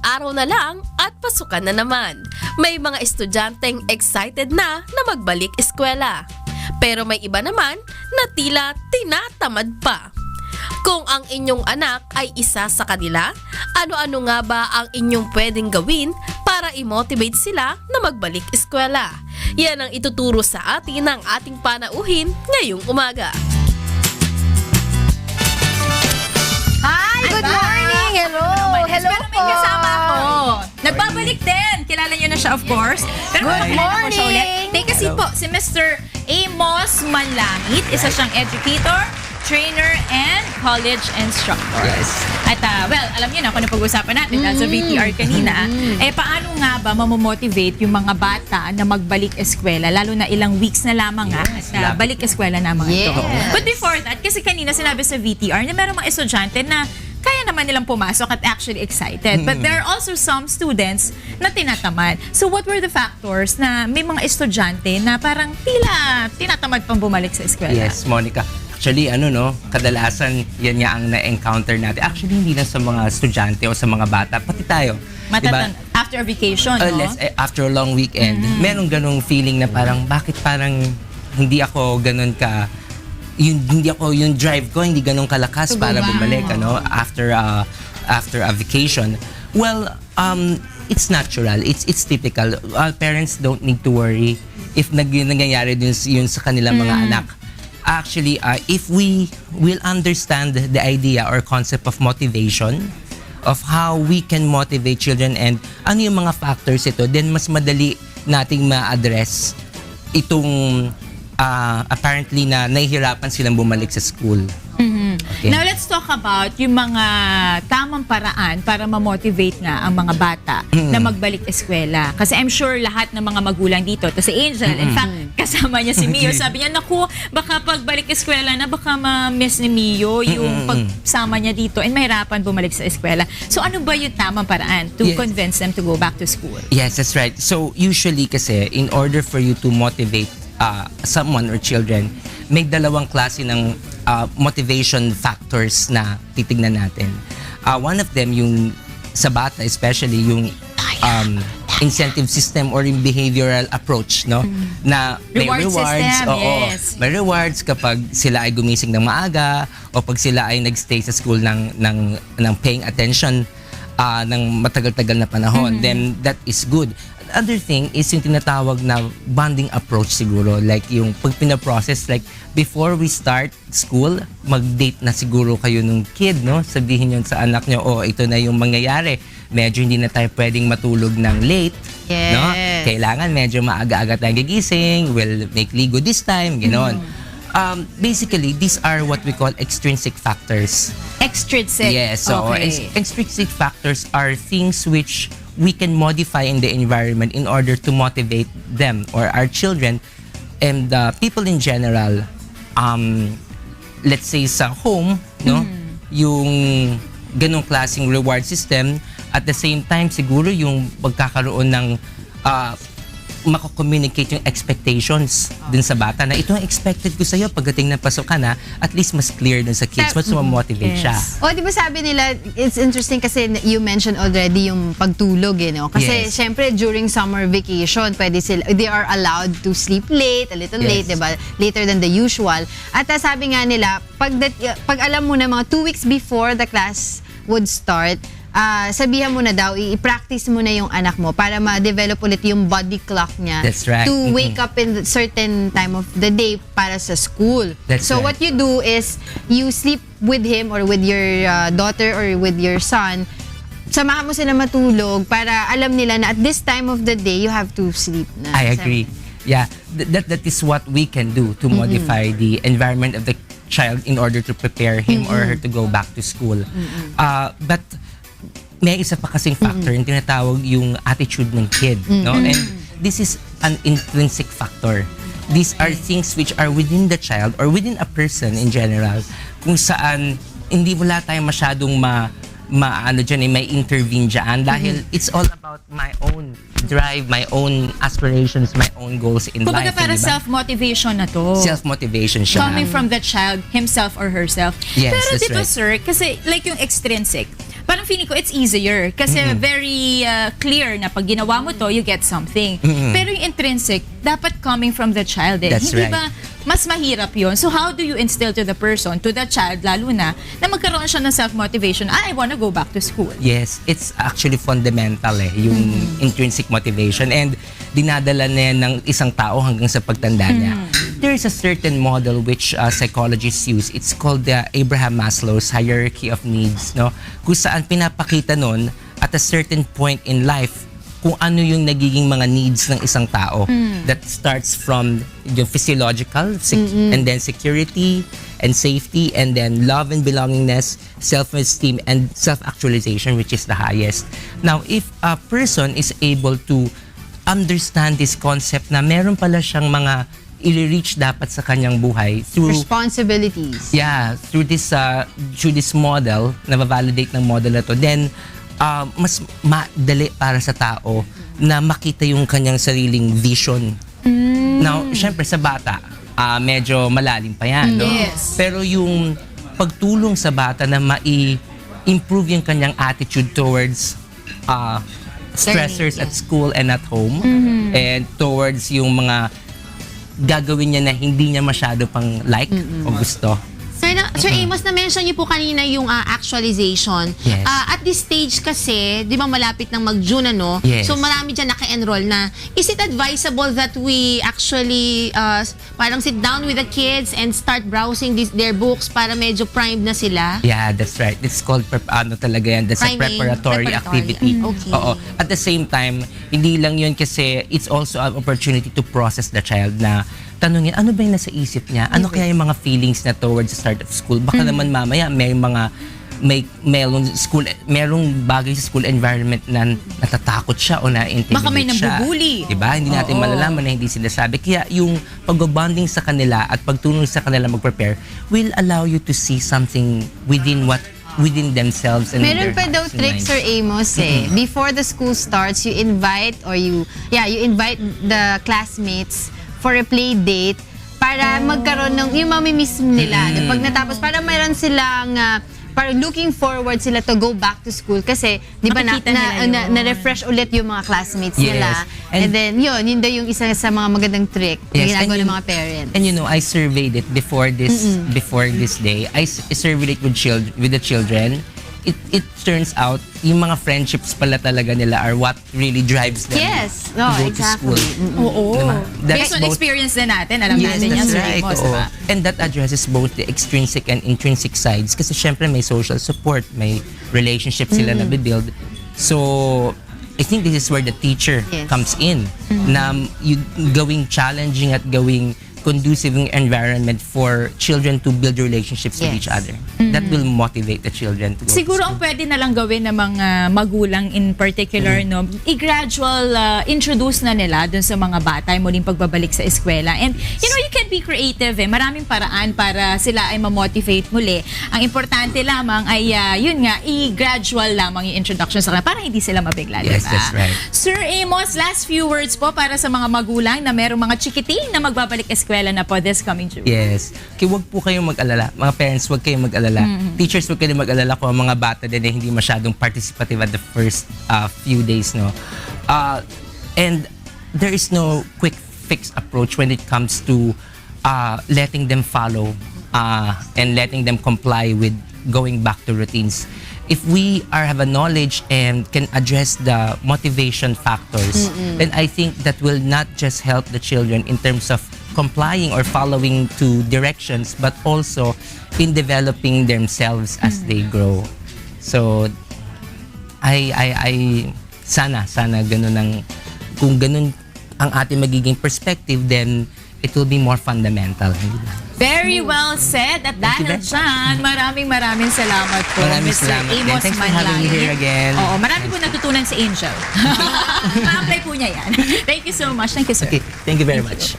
araw na lang at pasukan na naman. May mga estudyanteng excited na magbalik eskwela. Pero may iba naman na tila tinatamad pa. Kung ang inyong anak ay isa sa kanila, ano-ano nga ba ang inyong pwedeng gawin para i-motivate sila na magbalik eskwela? Yan ang ituturo sa atin ng ating panauhin ngayong umaga. Hi! Good morning! Hello! Hello Pero may kasama ako. Nagbabalik din. Kilala niyo na siya, of course. Pero Good morning! Siya ulit. morning! Take a seat po. Si Mr. Amos Manlangit. Isa siyang educator, trainer, and college instructor. Yes. At well, alam niyo na kung ano pag-usapan natin dahil sa VTR kanina. Paano nga ba mamomotivate yung mga bata na magbalik eskwela? Lalo na ilang weeks na lamang at balik eskwela na mga ito. But before that, kasi kanina sinabi sa VTR na merong mga estudyante na kaya naman nilang pumasok at actually excited. But there are also some students na tinatamad. So what were the factors na may mga estudyante na parang tila tinatamad pang bumalik sa eskwela? Yes, Monica. Actually, kadalasan yan nga ang na-encounter natin. Actually, hindi lang sa mga estudyante o sa mga bata, pati tayo. After a vacation, no? After a long weekend, merong ganong feeling na parang, bakit parang hindi ako ganon ka, yung drive ko, hindi ganon kalakas para bumalik, after a vacation. Well, it's natural, it's typical. Parents don't need to worry if nangyayari yun sa kanilang mga anak. Actually, if we will understand the idea or concept of motivation, of how we can motivate children and ano yung mga factors ito, then mas madali nating ma-address itong apparently na nahihirapan silang bumalik sa school. Okay. Now, let's talk about yung mga tamang paraan para ma-motivate nga ang mga bata na magbalik eskwela. Kasi I'm sure lahat ng mga magulang dito, to si Angel, in fact, kasama niya si Mio, sabi niya, naku, baka pagbalik eskwela na, baka ma-miss ni Mio yung pagsama niya dito and mahirapan bumalik sa eskwela. So, ano ba yung tamang paraan to convince them to go back to school? Yes, that's right. So, usually kasi, in order for you to motivate someone or children, may dalawang klase ng motivation factors na titignan natin. One of them, yung sa bata, especially yung incentive system or yung behavioral approach, no? Na may rewards, system, yes. May rewards kapag sila ay gumising ng maaga o pag sila ay nagstay sa school ng paying attention ng matagal-tagal na panahon, then that is good. Other thing is yung tinatawag na bonding approach siguro, like yung pag pinaprocess, like before we start school, mag-date na siguro kayo nung kid, no? Sabihin yun sa anak nyo, ito na yung mangyayari. Medyo hindi na tayo pwedeng matulog ng late, no? Kailangan medyo maaga-aga tayong gigising, we'll make ligo this time, gano'n. Basically, these are what we call extrinsic factors. Extrinsic? Yes, so extrinsic factors are things which we can modify in the environment in order to motivate them or our children and people in general. Let's say sa home, no? Yung ganong klaseng reward system. At the same time, siguro yung pagkakaroon ng mako-communicate yung expectations dun sa bata na ito ang expected ko sa'yo pagdating na pasok ka na, at least mas clear dun sa kids, mas ma-motivate siya. Di ba sabi nila, it's interesting kasi you mentioned already yung pagtulog, no? Kasi syempre during summer vacation, they are allowed to sleep late, a little late, diba? Later than the usual. At sabi nga nila, pag alam mo na mga 2 weeks before the class would start, sabihan mo na daw, i-practice mo na yung anak mo para ma-develop ulit yung body clock niya. That's right. To wake up in certain time of the day para sa school. So what you do is, you sleep with him or with your daughter or with your son, samahan mo sila matulog para alam nila na at this time of the day, you have to sleep na. I agree. Yeah, that is what we can do to modify the environment of the child in order to prepare him or her to go back to school. But may isa pa kasing factor yung tinatawag yung attitude ng kid, no? And this is an intrinsic factor. These are things which are within the child or within a person in general, kung saan hindi wala tayong masyadong may intervene dyan dahil it's all about my own drive, my own aspirations, my own goals in life. Kumbaga para self-motivation na to. Self-motivation siya. Coming from the child, himself or herself. Yes, pero that's dito, right. sir, kasi like yung extrinsic, parang feeling ko it's easier kasi very clear na pag ginawa mo to, you get something. Pero yung intrinsic, dapat coming from the child eh. That's Hindi right. ba mas mahirap yon? So how do you instill to the person, to the child lalo na magkaroon siya ng self-motivation, I wanna go back to school? Yes, it's actually fundamental yung intrinsic motivation, and dinadala na yan ng isang tao hanggang sa pagtanda niya. There is a certain model which psychologists use. It's called the Abraham Maslow's hierarchy of needs, no? Kung saan pinapakita nun at a certain point in life kung ano yung nagiging mga needs ng isang tao. That starts from yung physiological, and then security and safety, and then love and belongingness, self-esteem, and self-actualization, which is the highest. Now, if a person is able to understand this concept na meron pala siyang mga i-reach dapat sa kanyang buhay through Responsibilities. through this model, na validate ng model na to, then mas madali para sa tao na makita yung kanyang sariling vision. Now, syempre sa bata, medyo malalim pa yan, no? Yes. Pero yung pagtulong sa bata na mai-improve yung kanyang attitude towards stressors at school and at home, and towards yung mga gagawin niya na hindi niya masyado pang like o gusto. Sir Amos, na-mention niyo po kanina yung actualization. Yes. At this stage kasi, di ba malapit ng mag-June, ano? Yes. So marami dyan naka-enroll na. Is it advisable that we actually parang sit down with the kids and start browsing their books para medyo primed na sila? Yeah, that's right. It's called talaga yan. That's a Priming. preparatory activity. Okay. Oo. At the same time, hindi lang yun kasi it's also an opportunity to process the child na tanungin, ano ba yung nasa isip niya? Ano kaya yung mga feelings na towards the start of school? Baka naman mamaya merong bagay sa school environment na natatakot siya o na-intimidate siya. Baka may nambubuli. Diba? Hindi natin malalaman na hindi sinasabi. Kaya yung pag-bonding sa kanila at pagtulong sa kanila mag-prepare will allow you to see something within themselves and Meron their pa daw hearts and trick, minds. Sir Amos Before the school starts, you invite the classmates for a play date para magkaroon ng yung mamimiss nila. Pag natapos, para mayroon silang parang looking forward sila to go back to school kasi di ba Makikita nila yun. na-refresh ulit yung mga classmates Yes. nila. And And- then yun daw yung isa sa mga magandang trick na Yes, ginagawa and ng mga parents. And I surveyed it before this day. I surveyed it with the children. It turns out yung mga friendships pala talaga nila are what really drives them Yes. to No, go to exactly. school. Oo. Diba? Based on both- experience din natin, alam Yes, natin yan, that's Sir right. Amos, Oo. diba? And that addresses both the extrinsic and intrinsic sides kasi syempre may social support, may relationship sila na build. So, I think this is where the teacher Yes. comes in. Na gawing challenging at gawing conducive environment for children to build relationships with Yes. each other. That will motivate the children to go to Siguro school. ang pwede na lang gawin ng mga magulang in particular, no, i-gradual introduce na nila dun sa mga bata yung muling pagbabalik sa eskwela. And you can be creative eh. Maraming paraan para sila ay ma-motivate muli. Ang importante lamang ay yun nga, i-gradual lamang yung introduction sa kanila para hindi sila mabigla, Yes, diba? that's right. Sir Amos, last few words po para sa mga magulang na merong mga chikiting na magbabalik eskwela na po this coming June. Yes. Kaya wag po kayong mag-alala. Mga parents, wag kayong mag-alala. Teachers, wag kayong mag-alala kung ang mga bata din ay hindi masyadong participative at the first few days, no? And there is no quick fix approach when it comes to letting them follow and letting them comply with going back to routines. If we have a knowledge and can address the motivation factors, then I think that will not just help the children in terms of complying or following to directions, but also in developing themselves as they grow. So, sana ganun kung ganun ang ating magiging perspective, then it will be more fundamental. Very well said. At dahil very much. dyan, maraming salamat po, Maraming Mr. salamat din. Amos Thanks for having me here again. Oo, marami po natutunan si Angel. Ma-apply po niya yan. Thank you so much. Thank you, sir. Okay, thank you very much.